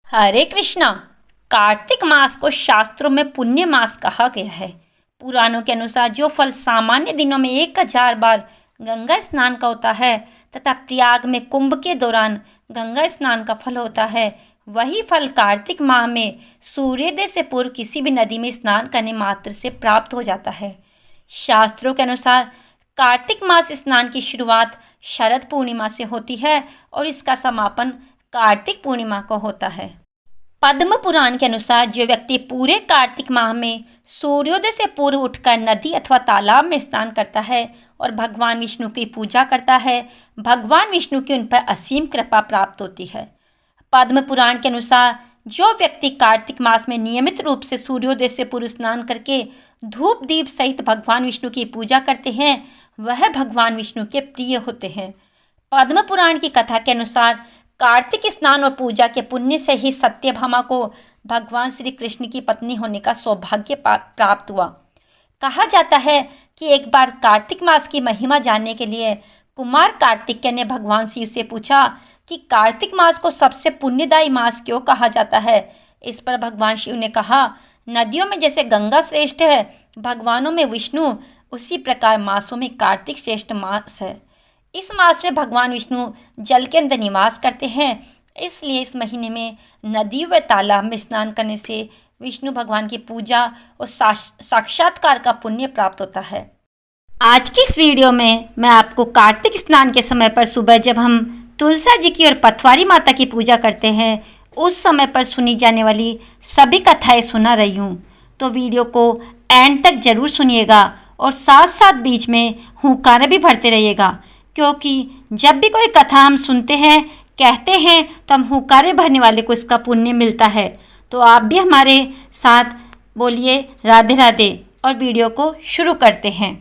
हरे कृष्णा। कार्तिक मास को शास्त्रों में पुण्य मास कहा गया है। पुराणों के अनुसार जो फल सामान्य दिनों में 1000 बार गंगा स्नान का होता है तथा प्रयाग में कुंभ के दौरान गंगा स्नान का फल होता है, वही फल कार्तिक माह में सूर्योदय से पूर्व किसी भी नदी में स्नान करने मात्र से प्राप्त हो जाता है। शास्त्रों के अनुसार कार्तिक मास स्नान की शुरुआत शरद पूर्णिमा से होती है और इसका समापन कार्तिक पूर्णिमा को होता है। पद्म पुराण के अनुसार जो व्यक्ति पूरे कार्तिक माह में सूर्योदय से पूर्व उठकर नदी अथवा तालाब में स्नान करता है और भगवान विष्णु की पूजा करता है, भगवान विष्णु की उन पर असीम कृपा प्राप्त होती है। पद्म पुराण के अनुसार जो व्यक्ति कार्तिक मास में नियमित रूप से सूर्योदय से पूर्व स्नान करके धूप दीप सहित भगवान विष्णु की पूजा करते हैं, वह भगवान विष्णु के प्रिय होते हैं। पद्म पुराण की कथा के अनुसार कार्तिक स्नान और पूजा के पुण्य से ही सत्यभामा को भगवान श्री कृष्ण की पत्नी होने का सौभाग्य प्राप्त हुआ। कहा जाता है कि एक बार कार्तिक मास की महिमा जानने के लिए कुमार कार्तिकेय ने भगवान शिव से पूछा कि कार्तिक मास को सबसे पुण्यदायी मास क्यों कहा जाता है। इस पर भगवान शिव ने कहा, नदियों में जैसे गंगा श्रेष्ठ है, भगवानों में विष्णु, उसी प्रकार मासों में कार्तिक श्रेष्ठ मास है। इस मास में भगवान विष्णु जल के अंदर निवास करते हैं, इसलिए इस महीने में नदी व तालाब में स्नान करने से विष्णु भगवान की पूजा और साक्षात्कार का पुण्य प्राप्त होता है। आज की इस वीडियो में मैं आपको कार्तिक स्नान के समय पर सुबह जब हम तुलसा जी की और पथवारी माता की पूजा करते हैं, उस समय पर सुनी जाने वाली सभी कथाएं सुना रही हूँ। तो वीडियो को एंड तक जरूर सुनिएगा और साथ साथ बीच में हुंकारे भी भरते रहिएगा, क्योंकि जब भी कोई कथा हम सुनते हैं, कहते हैं, तो हम हुंकारे भरने वाले को इसका पुण्य मिलता है। तो आप भी हमारे साथ बोलिए राधे राधे और वीडियो को शुरू करते हैं।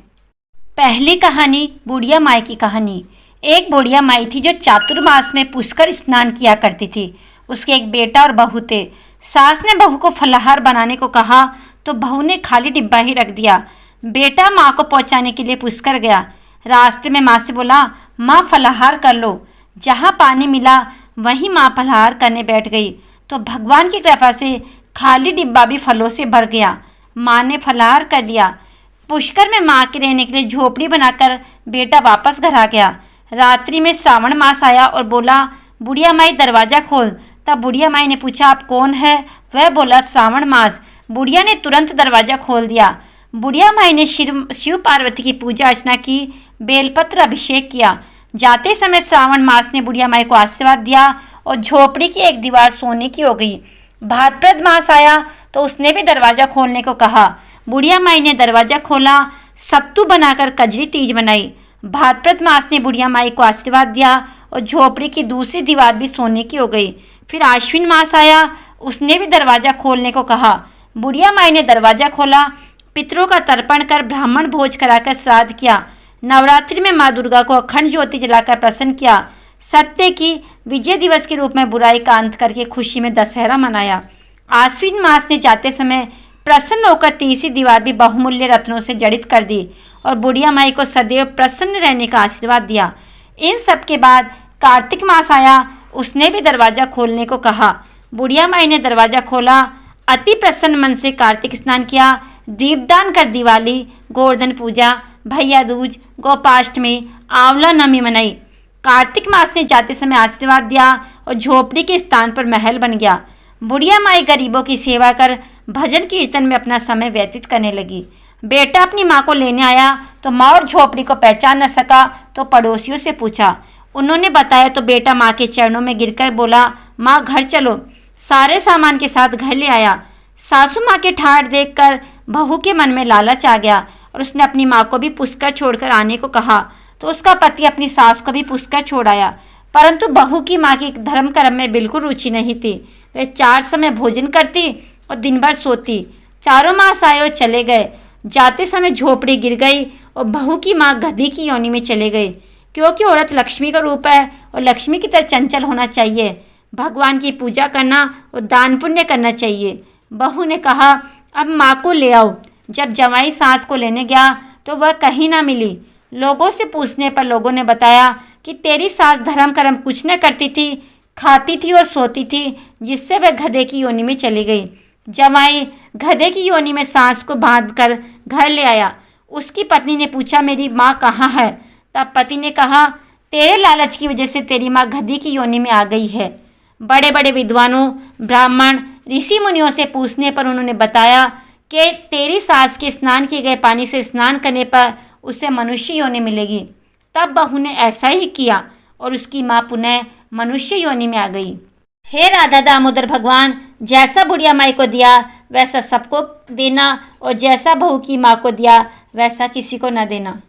पहली कहानी बुढ़िया माई की कहानी। एक बुढ़िया माई थी जो चातुर्मास में पुष्कर स्नान किया करती थी। उसके एक बेटा और बहू थे। सास ने बहू को फलाहार बनाने को कहा तो बहू ने खाली डिब्बा ही रख दिया। बेटा माँ को पहुँचाने के लिए पुष्कर गया। रास्ते में माँ से बोला, माँ फलाहार कर लो। जहाँ पानी मिला वहीं माँ फलाहार करने बैठ गई तो भगवान की कृपा से खाली डिब्बा भी फलों से भर गया। माँ ने फलाहार कर लिया। पुष्कर में माँ के रहने के लिए झोपड़ी बनाकर बेटा वापस घर आ गया। रात्रि में श्रावण मास आया और बोला, बुढ़िया माई दरवाज़ा खोल। तब बुढ़िया माई ने पूछा, आप कौन है? वह बोला, श्रावण मास। बुढ़िया ने तुरंत दरवाज़ा खोल दिया। बुढ़िया माई ने शिव पार्वती की पूजा अर्चना की, बेलपत्र अभिषेक किया। जाते समय श्रावण मास ने बुढ़िया माई को आशीर्वाद दिया और झोपड़ी की एक दीवार सोने की हो गई। भाद्रपद मास आया तो उसने भी दरवाज़ा खोलने को कहा। बुढ़िया माई ने दरवाज़ा खोला, सत्तू बनाकर कजरी तीज बनाई। भाद्रपद मास ने बुढ़िया माई को आशीर्वाद दिया और झोपड़ी की दूसरी दीवार भी सोने की हो गई। फिर आश्विन मास आया, उसने भी दरवाज़ा खोलने को कहा। बुढ़िया माई ने दरवाज़ा खोला, पितरों का तर्पण कर ब्राह्मण भोज कराकर श्राद्ध किया। नवरात्रि में माँ दुर्गा को अखंड ज्योति जलाकर प्रसन्न किया। सत्य की विजय दिवस के रूप में बुराई का अंत करके खुशी में दशहरा मनाया। आश्विन मास ने जाते समय प्रसन्न होकर तीसरी दीवार भी बहुमूल्य रत्नों से जड़ित कर दी और बुढ़िया माई को सदैव प्रसन्न रहने का आशीर्वाद दिया। इन सब के बाद कार्तिक मास आया, उसने भी दरवाज़ा खोलने को कहा। बुढ़िया माई ने दरवाज़ा खोला, अति प्रसन्न मन से कार्तिक स्नान किया, दीपदान कर दिवाली, गोवर्धन पूजा, भैया दूज, गोपाष्टमी, आंवला नवमी मनाई। कार्तिक मास ने जाते समय आशीर्वाद दिया और झोपड़ी के स्थान पर महल बन गया। बुढ़िया माई गरीबों की सेवा कर भजन कीर्तन में अपना समय व्यतीत करने लगी। बेटा अपनी माँ को लेने आया तो माँ और झोपड़ी को पहचान न सका तो पड़ोसियों से पूछा। उन्होंने बताया तो बेटा माँ के चरणों में गिरकर बोला, माँ घर चलो। सारे सामान के साथ घर ले आया। सासू माँ के ठाठ देखकर बहू के मन में लालच आ गया और उसने अपनी माँ को भी पुष्कर छोड़कर आने को कहा तो उसका पति अपनी सास को भी पुष्कर छोड़ आया। परंतु बहू की माँ की धर्म कर्म में बिल्कुल रुचि नहीं थी। वे 4 समय भोजन करती और दिन भर सोती। 4 मास आए और चले गए। जाते समय झोपड़ी गिर गई और बहू की माँ गधी की योनि में चले गई, क्योंकि औरत लक्ष्मी का रूप है और लक्ष्मी की तरह चंचल होना चाहिए। भगवान की पूजा करना और दान पुण्य करना चाहिए। बहू ने कहा, अब माँ को ले आओ। जब जवाई सास को लेने गया तो वह कहीं ना मिली। लोगों से पूछने पर लोगों ने बताया कि तेरी सास धर्म कर्म कुछ न करती थी, खाती थी और सोती थी, जिससे वह गधे की योनि में चली गई। जमाई गधे की योनि में सांस को बांधकर घर ले आया। उसकी पत्नी ने पूछा, मेरी माँ कहाँ है? तब पति ने कहा, तेरे लालच की वजह से तेरी माँ गधे की योनि में आ गई है। बड़े बड़े विद्वानों, ब्राह्मण, ऋषि मुनियों से पूछने पर उन्होंने बताया कि तेरी सास के स्नान किए गए पानी से स्नान करने पर उसे मनुष्य योनि मिलेगी। तब बहू ने ऐसा ही किया और उसकी माँ पुनः मनुष्य योनि में आ गई। हे राधा दामोदर भगवान, जैसा बुढ़िया माई को दिया वैसा सबको देना और जैसा बहू की माँ को दिया वैसा किसी को न देना।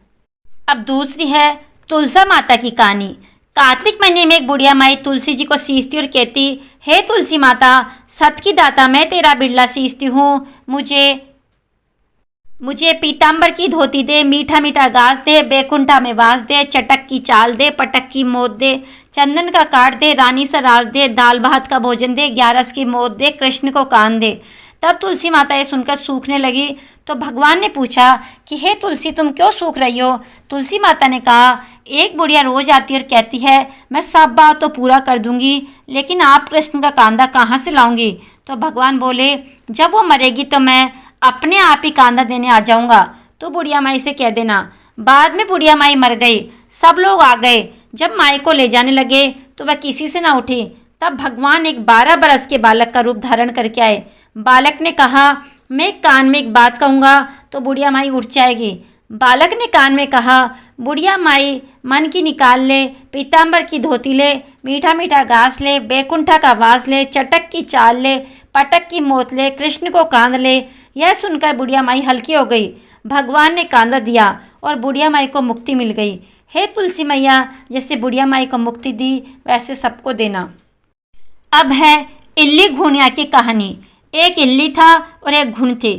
अब दूसरी है तुलसा माता की कहानी। कार्तिक महीने में एक बुढ़िया माई तुलसी जी को सींचती और कहती, हे तुलसी माता, सत की दाता, मैं तेरा बिरला सींचती हूँ, मुझे पीताम्बर की धोती दे, मीठा मीठा घास दे, बैकुंठा में वास दे, चटक की चाल दे, पटक की मोद दे, चंदन का काट दे, रानी सा राज दे, दाल भात का भोजन दे, 11 की मोद दे, कृष्ण को कान दे। तब तुलसी माता ये सुनकर सूखने लगी तो भगवान ने पूछा कि हे तुलसी, तुम क्यों सूख रही हो? तुलसी माता ने कहा, एक बुढ़िया रोज आती और कहती है, मैं सब बात तो पूरा कर दूंगी, लेकिन आप कृष्ण का कांदा कहाँ से लाऊंगी? तो भगवान बोले, जब वो मरेगी तो मैं अपने आप ही कांदा देने आ जाऊंगा, तो बुढ़िया माई से कह देना। बाद में बुढ़िया माई मर गई। सब लोग आ गए। जब माई को ले जाने लगे तो वह किसी से ना उठी। तब भगवान एक 12 बरस के बालक का रूप धारण करके आए। बालक ने कहा, मैं कान में एक बात कहूँगा तो बुढ़िया माई उठ जाएगी। बालक ने कान में कहा, बुढ़िया माई मन की निकाल ले, पीताम्बर की धोती ले, मीठा मीठा घास ले, बैकुंठा का वास ले, चटक की चाल ले, पटक की मोत ले, कृष्ण को कांद ले। यह सुनकर बुढ़िया माई हल्की हो गई। भगवान ने कांदा दिया और बुढ़िया माई को मुक्ति मिल गई। हे तुलसी मैया, जैसे बुढ़िया माई को मुक्ति दी वैसे सबको देना। अब है इल्ली घुड़िया की कहानी। एक इल्ली था और एक घुड़ थे।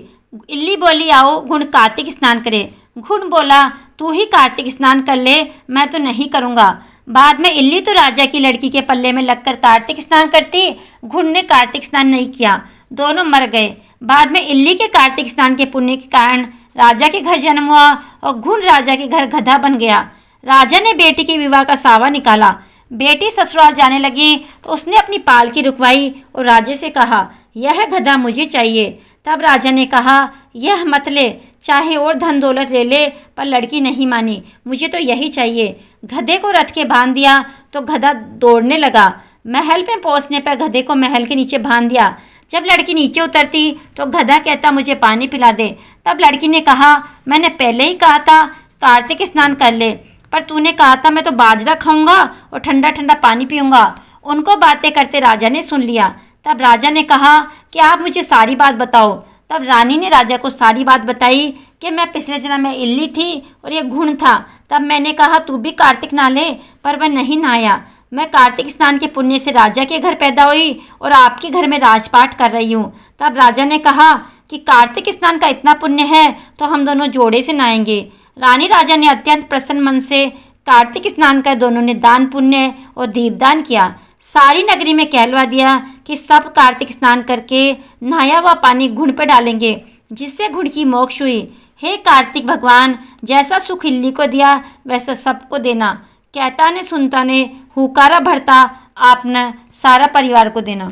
इल्ली बोली, आओ घुड़ कार्तिक स्नान करे। घुड़ बोला, तू ही कार्तिक स्नान कर ले, मैं तो नहीं करूँगा। बाद में इल्ली तो राजा की लड़की के पल्ले में लगकर कार्तिक स्नान करती। घुड़ ने कार्तिक स्नान नहीं किया, दोनों मर गए। बाद में इल्ली के कार्तिक स्नान के पुण्य के कारण राजा के घर जन्म हुआ और घुड़ राजा के घर गधा बन गया। राजा ने बेटी के विवाह का सावा निकाला। बेटी ससुराल जाने लगी तो उसने अपनी पालकी रुकवाई और राजे से कहा, यह गधा मुझे चाहिए। तब राजा ने कहा, यह मत ले, चाहे और धन दौलत ले ले, पर लड़की नहीं मानी, मुझे तो यही चाहिए। गधे को रथ के बांध दिया तो गधा दौड़ने लगा। महल में पहुंचने पर गधे को महल के नीचे बांध दिया। जब लड़की नीचे उतरती तो गधा कहता, मुझे पानी पिला दे। तब लड़की ने कहा, मैंने पहले ही कहा था कार्तिक स्नान कर ले, पर तूने कहा था मैं तो बाजरा खाऊंगा और ठंडा ठंडा पानी पीऊंगा। उनको बातें करते राजा ने सुन लिया। तब राजा ने कहा कि आप मुझे सारी बात बताओ। तब रानी ने राजा को सारी बात बताई कि मैं पिछले जन्म में इल्ली थी और ये घुड़ था। तब मैंने कहा, तू भी कार्तिक नहा ले, पर वह नहीं नहाया। मैं कार्तिक स्नान के पुण्य से राजा के घर पैदा हुई और आपके घर में राजपाट कर रही हूँ। तब राजा ने कहा कि कार्तिक स्नान का इतना पुण्य है तो हम दोनों जोड़े से नहाएंगे। रानी राजा ने अत्यंत प्रसन्न मन से कार्तिक स्नान कर दोनों ने दान पुण्य और दीपदान किया। सारी नगरी में कहलवा दिया कि सब कार्तिक स्नान करके नहाया हुआ पानी घुड़ पर डालेंगे, जिससे घुड़ की मोक्ष हुई। हे कार्तिक भगवान, जैसा सुख इल्ली को दिया वैसा सबको देना। कहता ने सुनता ने हुकारा भरता आपने सारा परिवार को देना।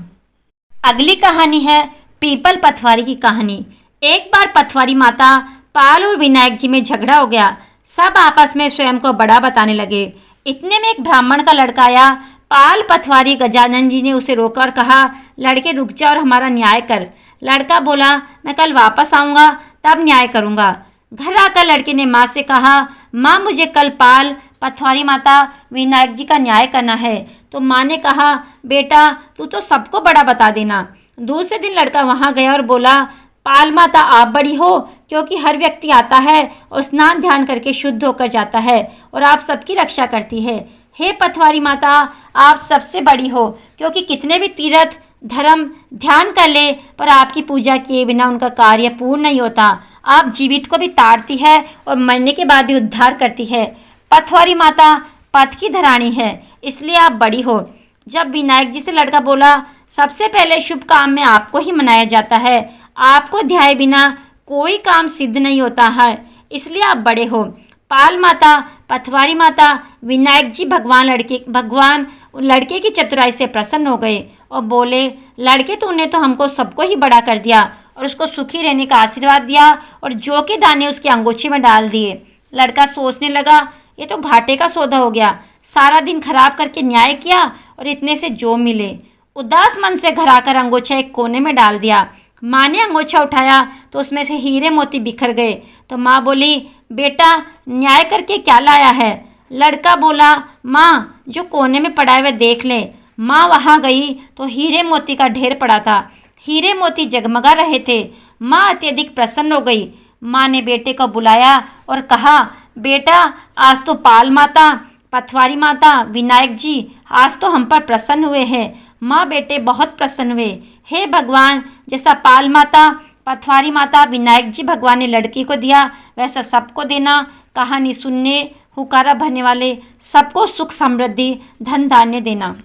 अगली कहानी है पीपल पथवारी की कहानी। एक बार पथवारी माता पाल और विनायक जी में झगड़ा हो गया। सब आपस में स्वयं को बड़ा बताने लगे। इतने में एक ब्राह्मण का लड़का आया। पाल पथवारी गजानन जी ने उसे रोका और कहा, लड़के रुक जा और हमारा न्याय कर। लड़का बोला, मैं कल वापस आऊँगा तब न्याय करूँगा। घर आकर लड़के ने माँ से कहा, माँ मुझे कल पाल पथवारी माता विनायक जी का न्याय करना है। तो माँ ने कहा, बेटा तू तो सबको बड़ा बता देना। दूसरे दिन लड़का वहाँ गया और बोला, पाल माता आप बड़ी हो, क्योंकि हर व्यक्ति आता है और स्नान ध्यान करके शुद्ध होकर जाता है और आप सबकी रक्षा करती है। हे पथवारी माता आप सबसे बड़ी हो, क्योंकि कितने भी तीर्थ धर्म ध्यान कर ले पर आपकी पूजा किए बिना उनका कार्य पूर्ण नहीं होता। आप जीवित को भी ताड़ती है और मरने के बाद भी उद्धार करती है। पथवारी माता पथ की धरानी है, इसलिए आप बड़ी हो। जब विनायक जी से लड़का बोला, सबसे पहले शुभ काम में आपको ही मनाया जाता है, आपको ध्याए बिना कोई काम सिद्ध नहीं होता है, इसलिए आप बड़े हो। पाल माता पथवारी माता विनायक जी भगवान लड़के की चतुराई से प्रसन्न हो गए और बोले, लड़के तूने तो हमको सबको ही बड़ा कर दिया और उसको सुखी रहने का आशीर्वाद दिया और जौ के दाने उसकी अंगूठी में डाल दिए। लड़का सोचने लगा, ये तो घाटे का सौदा हो गया, सारा दिन खराब करके न्याय किया और इतने से जौ मिले। उदास मन से घर आकर अंगोछा एक कोने में डाल दिया। माँ ने अंगोछा उठाया तो उसमें से हीरे मोती बिखर गए। तो माँ बोली, बेटा न्याय करके क्या लाया है? लड़का बोला, माँ जो कोने में पड़ा है वह देख ले। माँ वहाँ गई तो हीरे मोती का ढेर पड़ा था। हीरे मोती जगमगा रहे थे। माँ अत्यधिक प्रसन्न हो गई। माँ ने बेटे को बुलाया और कहा, बेटा आज तो पाल माता, पथवारी माता, विनायक जी आज तो हम पर प्रसन्न हुए हैं। माँ बेटे बहुत प्रसन्न हुए। हे भगवान, जैसा पाल माता, पथवारी माता, विनायक जी भगवान ने लड़की को दिया वैसा सबको देना। कहानी सुनने, हुकारा भरने वाले सबको सुख समृद्धि धन धान्य देना।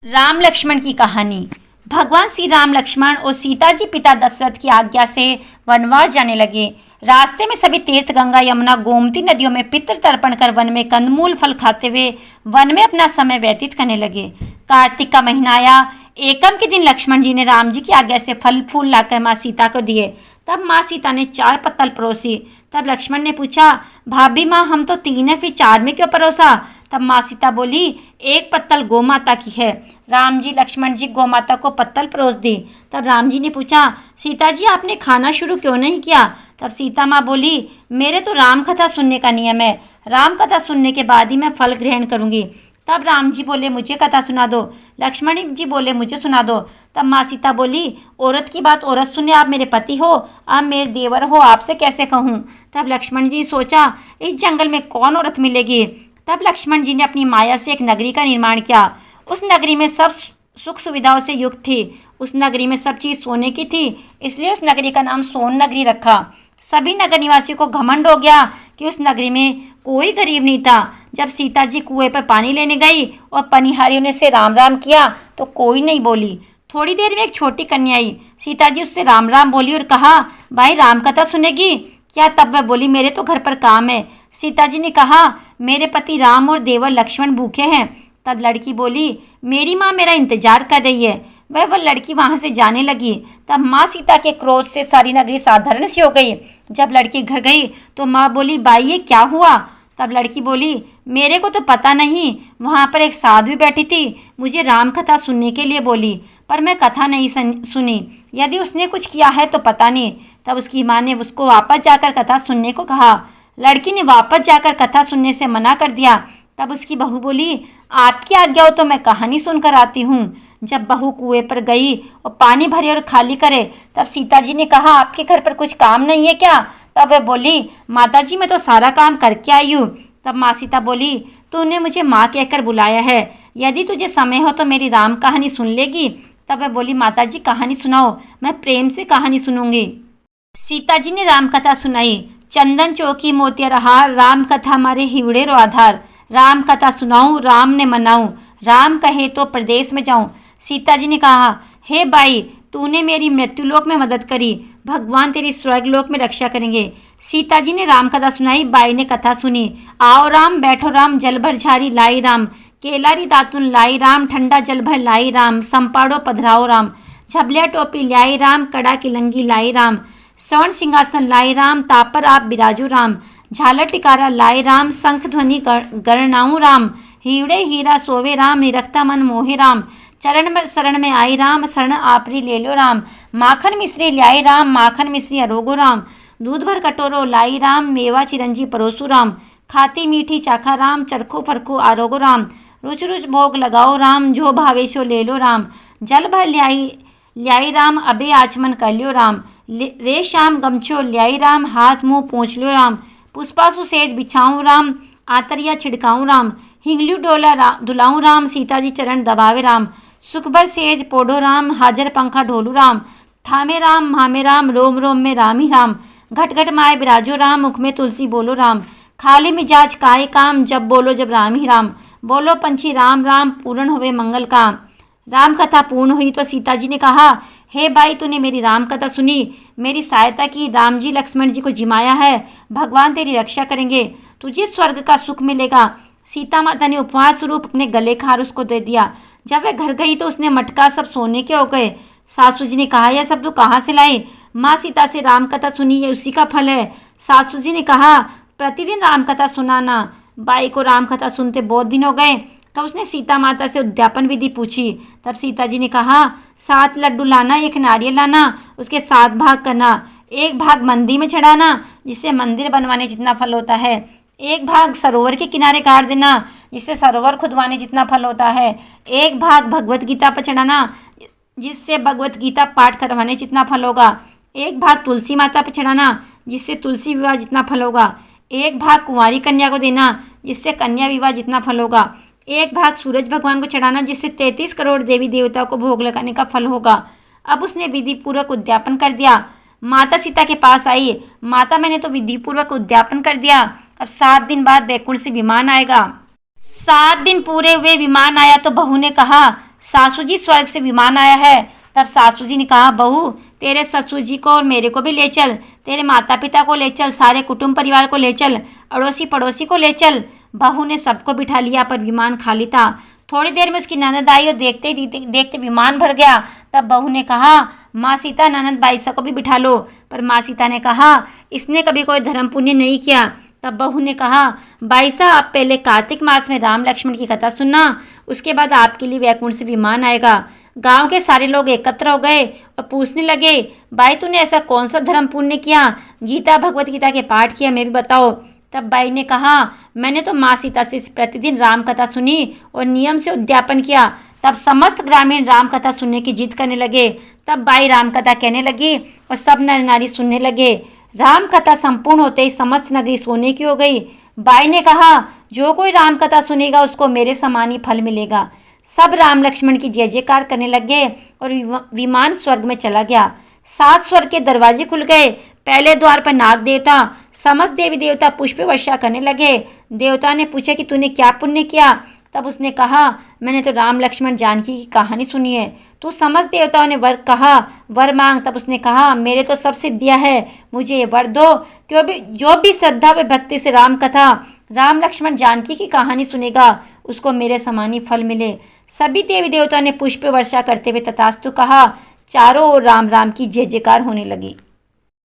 राम लक्ष्मण की कहानी। भगवान श्री राम लक्ष्मण और सीता जी पिता दशरथ की आज्ञा से वनवास जाने लगे। रास्ते में सभी तीर्थ गंगा, यमुना, गोमती नदियों में पितृ तर्पण कर वन में कंदमूल फल खाते हुए वन में अपना समय व्यतीत करने लगे। कार्तिक का महीना आया। एकम के दिन लक्ष्मण जी ने राम जी की आज्ञा से फल फूल लाकर माँ सीता को दिए। तब माँ सीता ने 4 पत्तल परोसी। तब लक्ष्मण ने पूछा, भाभी माँ हम तो 3 है, फिर 4 में क्यों परोसा? तब माँ सीता बोली, 1 पत्तल गौ माता की है। राम जी लक्ष्मण जी गौ माता को पत्तल परोस दी। तब राम जी ने पूछा, सीता जी आपने खाना शुरू क्यों नहीं किया? तब सीता माँ बोली, मेरे तो राम कथा सुनने का नियम है, राम कथा सुनने के बाद ही मैं फल ग्रहण करूँगी। तब राम जी बोले, मुझे कथा सुना दो। लक्ष्मण जी बोले, मुझे सुना दो। तब माँ सीता बोली, औरत की बात औरत सुने, आप मेरे पति हो, आप मेरे देवर हो, आपसे कैसे कहूँ? तब लक्ष्मण जी सोचा, इस जंगल में कौन औरत मिलेगी? तब लक्ष्मण जी ने अपनी माया से एक नगरी का निर्माण किया। उस नगरी में सब सुख सुविधाओं से युक्त थी। उस नगरी में सब चीज़ सोने की थी, इसलिए उस नगरी का नाम सोन नगरी रखा। सभी नगर निवासियों को घमंड हो गया कि उस नगरी में कोई गरीब नहीं था। जब सीता जी कुएं पर पानी लेने गई और पनिहारियों ने से राम राम किया तो कोई नहीं बोली। थोड़ी देर में एक छोटी कन्या आई। सीता जी उससे राम राम बोली और कहा, भाई राम कथा सुनेगी क्या? तब वह बोली, मेरे तो घर पर काम है। सीता जी ने कहा, मेरे पति राम और देवर लक्ष्मण भूखे हैं। तब लड़की बोली, मेरी माँ मेरा इंतजार कर रही है। वह लड़की वहाँ से जाने लगी। तब माँ सीता के क्रोध से सारी नगरी साधारण सी हो गई। जब लड़की घर गई तो माँ बोली, बाई ये क्या हुआ? तब लड़की बोली, मेरे को तो पता नहीं, वहाँ पर एक साधु बैठी थी, मुझे राम कथा सुनने के लिए बोली, पर मैं कथा नहीं सुनी। यदि उसने कुछ किया है तो पता नहीं। तब उसकी माँ ने उसको वापस जाकर कथा सुनने को कहा। लड़की ने वापस जाकर कथा सुनने से मना कर दिया। तब उसकी बहू बोली, आपकी आज्ञा हो तो मैं कहानी सुनकर आती हूँ। जब बहू कुएं पर गई और पानी भरे और खाली करे, तब सीता जी ने कहा, आपके घर पर कुछ काम नहीं है क्या? तब वह बोली, माता जी मैं तो सारा काम करके आई हूँ। तब माँ सीता बोली, तूने मुझे माँ कहकर बुलाया है, यदि तुझे समय हो तो मेरी राम कहानी सुन लेगी? तब वह बोली, माता जी कहानी सुनाओ, मैं प्रेम से कहानी सुनूंगी। सीता जी ने राम कथा सुनाई। चंदन चौकी मोतिया हार, राम कथा मारे हिवड़े रो आधार। राम कथा सुनाऊं, राम ने मनाऊं, राम कहे तो प्रदेश में जाऊं। सीता जी ने कहा, हे बाई तूने मेरी मृत्युलोक में मदद करी, भगवान तेरी स्वर्गलोक में रक्षा करेंगे। सीता जी ने राम कथा सुनाई। बाई ने कथा सुनी। आओ राम, बैठो राम, जल भर झारी लाई राम, केलारी दातुन लाई राम, ठंडा जल भर लाई राम, संपाड़ो पधराओ राम, झबलिया टोपी लाई राम, कड़ा की लंगी लाई राम, स्वर्ण सिंहासन लाई राम, तापर आप बिराजू राम, झालर टिकारा लाई राम, शंख ध्वनि गणनाऊ राम, हीवड़े हीरा सोवे राम, निरखता मन मोहे राम, चरण में शरण में आई राम, शरण आपरी ले लो राम, माखन मिश्री लाई राम, माखन मिश्री अरोगो राम, दूध भर कटोरो लाई राम, मेवा चिरंजी परोसु राम, खाती मीठी चाखा राम, चरखो फरखो आरोगो राम, रुच रुच भोग लगाओ राम, जो भावेशो ले लो राम, जल भर ल्याई राम, अबे आचमन कर लियो राम, रे शाम गमछो ल्याई राम, हाथ मुँह पोंछ लियो राम, पुष्पासु सेज बिछाऊँ राम, आतरिया छिड़काऊँ राम, हिंगलू डोला दुलाऊँ राम, सीता जी चरण दबावे राम, सुखबर सेज पोढ़ो राम, हाजर पंखा ढोलू राम, थामे राम मामे राम, रोम रोम में राम ही राम, घट घट माए बिराजो राम, मुख में तुलसी बोलो राम, खाली मिजाज काय काम, जब बोलो जब राम ही राम, बोलो पंछी राम राम, पूर्ण हुए मंगल काम। राम कथा पूर्ण हुई तो सीता जी ने कहा, हे भाई तूने मेरी राम कथा सुनी, मेरी सहायता की, राम जी लक्ष्मण जी को जिमाया है, भगवान तेरी रक्षा करेंगे, तुझे स्वर्ग का सुख मिलेगा। सीता माता ने उपहार स्वरूप अपने गले का हार उसको दे दिया। जब वह घर गई तो उसने मटका सब सोने के हो गए। सासू जी ने कहा, यह सब तू कहाँ से लाई? माँ सीता से राम कथा सुनी, ये उसी का फल है। सासू जी ने कहा, प्रतिदिन राम कथा सुनाना। बाई को राम कथा सुनते बहुत दिन हो गए। तब उसने सीता माता से उद्यापन विधि पूछी। तब सीता जी ने कहा, 7 लड्डू लाना, 1 नारियल लाना, उसके 7 भाग करना। 1 भाग मंदिर में चढ़ाना, जिससे मंदिर बनवाने जितना फल होता है। 1 भाग सरोवर के किनारे गाड़ देना, जिससे सरोवर खुदवाने जितना फल होता है। 1 भाग भगवत गीता पर चढ़ाना, जिससे भगवत गीता पाठ करवाने जितना फल होगा। 1 भाग तुलसी माता पर चढ़ाना, जिससे तुलसी विवाह जितना फल होगा। 1 भाग कुंवारी कन्या को देना, जिससे कन्या विवाह जितना फल होगा। 1 भाग सूरज भगवान को चढ़ाना, जिससे 33 करोड़ देवी देवताओं को भोग लगाने का फल होगा। अब उसने विधि पूर्वक उद्यापन कर दिया। माता सीता के पास आई। माता, मैंने तो विधि पूर्वक उद्यापन कर दिया, अब 7 दिन बाद बैकुंठ से विमान आएगा। 7 दिन पूरे हुए विमान आया तो बहू ने कहा, सासू जी स्वर्ग से विमान आया है। तब सासू जी ने कहा, बहू तेरे ससुर जी को और मेरे को भी ले चल, तेरे माता पिता को ले चल, सारे कुटुंब परिवार को ले चल, अड़ोसी पड़ोसी को ले चल। बहू ने सबको बिठा लिया, पर विमान खाली था। थोड़ी देर में उसकी ननद आई और देखते ही देखते विमान भर गया। तब बहू ने कहा, माँ सीता, ननद बाईसा को भी बिठा लो। पर माँ सीता ने कहा, इसने कभी कोई धर्म पुण्य नहीं किया। तब बहू ने कहा, बाईसा आप पहले कार्तिक मास में राम लक्ष्मण की कथा सुनना, उसके बाद आपके लिए वैकुंठ से विमान आएगा। गांव के सारे लोग एकत्र हो गए और पूछने लगे, बाई तूने ऐसा कौन सा धर्म पुण्य किया? गीता भगवत गीता के पाठ किया, मैं भी बताओ। तब बाई ने कहा, मैंने तो माँ सीता से प्रतिदिन राम कथा सुनी और नियम से उद्यापन किया। तब समस्त ग्रामीण राम कथा सुनने की जिद करने लगे। तब बाई राम कथा कहने लगी और सब नर नारी सुनने लगे। राम कथा संपूर्ण होते ही समस्त नगरी सोने की हो गई। बाई ने कहा, जो कोई राम कथा सुनेगा उसको मेरे समान ही फल मिलेगा। सब राम लक्ष्मण की जय जयकार करने लगे और विमान स्वर्ग में चला गया। 7 स्वर्ग के दरवाजे खुल गए। पहले द्वार पर नाग देवता, समस्त देवी देवता पुष्प वर्षा करने लगे। देवता ने पूछा कि तूने क्या पुण्य किया? तब उसने कहा, मैंने तो राम लक्ष्मण जानकी की कहानी सुनी है। तो समस्त देवताओं ने वर कहा, वर मांग। तब उसने कहा, मेरे तो सब सिद्धियाँ है, मुझे ये वर दो, क्यों जो भी श्रद्धा व भक्ति से राम कथा, राम लक्ष्मण जानकी की कहानी सुनेगा उसको मेरे समान ही फल मिले। सभी देवी देवताओं ने पुष्प वर्षा करते हुए तथास्तु कहा। चारों ओर राम राम की जय जयकार होने लगी।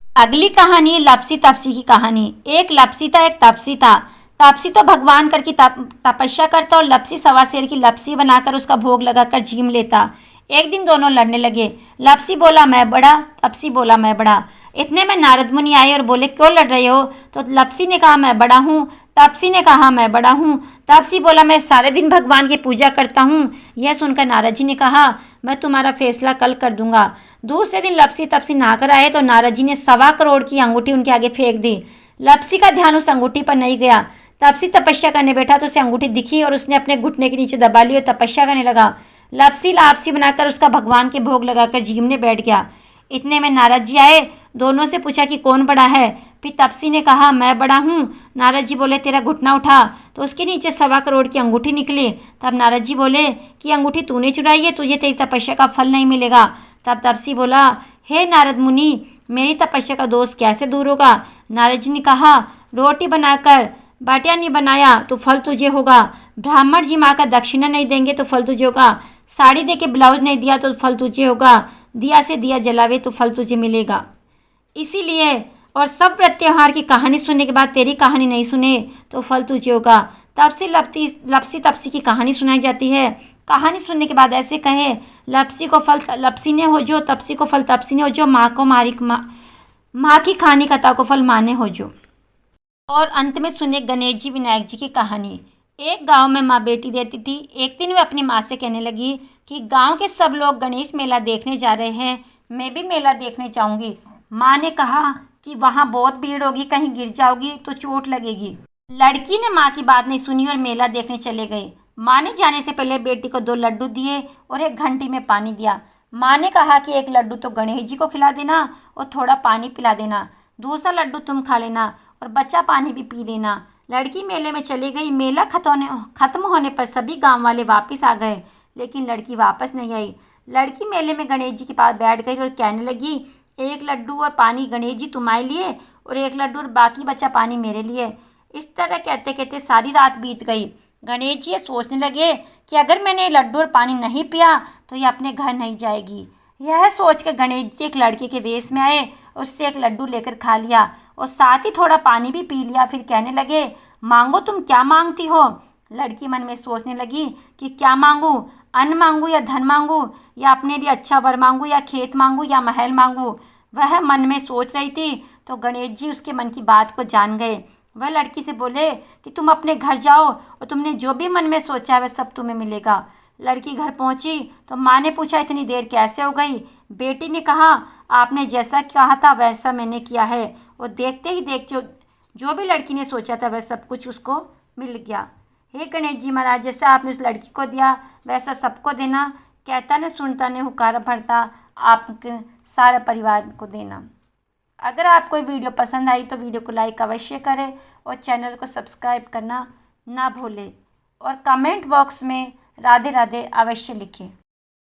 अगली कहानी लपसी तपसी की कहानी। एक लपसी था, एक तपसी था। तपसी तो भगवान कर की तपस्या करता और लपसी सवा शेर की लपसी बनाकर उसका भोग लगाकर झीम लेता। एक दिन दोनों लड़ने लगे। लपसी बोला, मैं बड़ा, तपसी बोला, मैं बड़ा। इतने में नारद मुनि आए और बोले, क्यों लड़ रहे हो? तो लपसी ने कहा, मैं बड़ा हूँ। तपसी ने कहा, मैं बड़ा हूँ। तपसी बोला, मैं सारे दिन भगवान की पूजा करता हूँ। यह सुनकर नारद जी ने कहा, मैं तुम्हारा फैसला कल कर दूंगा। दूसरे दिन लपसी तपसी नहाकर आए तो नारद जी ने 1.25 करोड़ की अंगूठी उनके आगे फेंक दी। लपसी का ध्यान उस अंगूठी पर नहीं गया। तपसी तपस्या करने बैठा तो उसे अंगूठी दिखी और उसने अपने घुटने के नीचे दबा ली और तपस्या करने लगा। लपसी लापसी बनाकर उसका भगवान के भोग लगाकर झीमने बैठ गया। इतने में नारद जी आए। दोनों से पूछा कि कौन बड़ा है? फिर तपसी ने कहा, मैं बड़ा हूँ। नारद जी बोले, तेरा घुटना उठा। तो उसके नीचे 1.25 करोड़ की अंगूठी निकली। तब नारद जी बोले कि अंगूठी तूने चुराई है, तुझे तेरी तपस्या का फल नहीं मिलेगा। तब तपसी बोला, हे नारद मुनि, मेरी तपस्या का दोष कैसे दूर होगा? नारद जी ने कहा, रोटी बनाकर बाटिया नहीं बनाया तो फल तुझे होगा। ब्राह्मण जी माँ का दक्षिणा नहीं देंगे तो फल तुझे होगा। साड़ी दे के ब्लाउज नहीं दिया तो फल तुझे होगा। दिया से दिया जलावे तो फल तुझे मिलेगा। इसीलिए और सब व्रत त्योहार की कहानी सुनने के बाद तेरी कहानी नहीं सुने तो फल तुझे होगा। तब से लपसी तपसी की कहानी सुनाई जाती है। कहानी सुनने के बाद ऐसे कहे, लपसी को फल लपसी ने हो जो, तपसी को फल तपसी ने हो जो, माँ को माँ की कहानी कथा को फल माने हो जो। और अंत में सुने गणेश जी विनायक जी की कहानी। एक गांव में माँ बेटी रहती थी। एक दिन वे अपनी माँ से कहने लगी कि गांव के सब लोग गणेश मेला देखने जा रहे हैं, मैं भी मेला देखने जाऊंगी। माँ ने कहा कि वहाँ बहुत भीड़ होगी, कहीं गिर जाओगी तो चोट लगेगी। लड़की ने माँ की बात नहीं सुनी और मेला देखने चले गए। माँ ने जाने से पहले बेटी को 2 लड्डू दिए और 1 घंटी में पानी दिया। माँ ने कहा कि 1 लड्डू तो गणेश जी को खिला देना और थोड़ा पानी पिला देना, दूसरा लड्डू तुम खा लेना और बच्चा पानी भी पी लेना। लड़की मेले में चली गई। मेला खत्म होने पर सभी गांव वाले वापस आ गए, लेकिन लड़की वापस नहीं आई। लड़की मेले में गणेश जी के पास बैठ गई और कहने लगी, 1 लड्डू और पानी गणेश जी तुम्हारे लिए और 1 लड्डू और बाकी बचा पानी मेरे लिए। इस तरह कहते कहते सारी रात बीत गई। गणेश जी ये सोचने लगे कि अगर मैंने लड्डू और पानी नहीं पिया तो ये अपने घर नहीं जाएगी। यह सोच कर गणेश जी एक लड़के के वेश में आए, उससे एक लड्डू लेकर खा लिया और साथ ही थोड़ा पानी भी पी लिया। फिर कहने लगे, मांगो, तुम क्या मांगती हो? लड़की मन में सोचने लगी कि क्या मांगू, अन्न मांगू या धन मांगू, या अपने लिए अच्छा वर मांगू, या खेत मांगू, या महल मांगू। वह मन में सोच रही थी तो गणेश जी उसके मन की बात को जान गए। वह लड़की से बोले कि तुम अपने घर जाओ और तुमने जो भी मन में सोचा है वह सब तुम्हें मिलेगा। लड़की घर पहुंची तो माँ ने पूछा, इतनी देर कैसे हो गई? बेटी ने कहा, आपने जैसा कहा था वैसा मैंने किया है। और देखते ही देख जो भी लड़की ने सोचा था वह सब कुछ उसको मिल गया। हे गणेश जी महाराज, जैसा आपने उस लड़की को दिया वैसा सबको देना। कहता न सुनता न हुक्कारा भरता, आपके सारे परिवार को देना। अगर आपको वीडियो पसंद आई तो वीडियो को लाइक अवश्य करें और चैनल को सब्सक्राइब करना ना भूलें और कमेंट बॉक्स में राधे राधे अवश्य लिखें।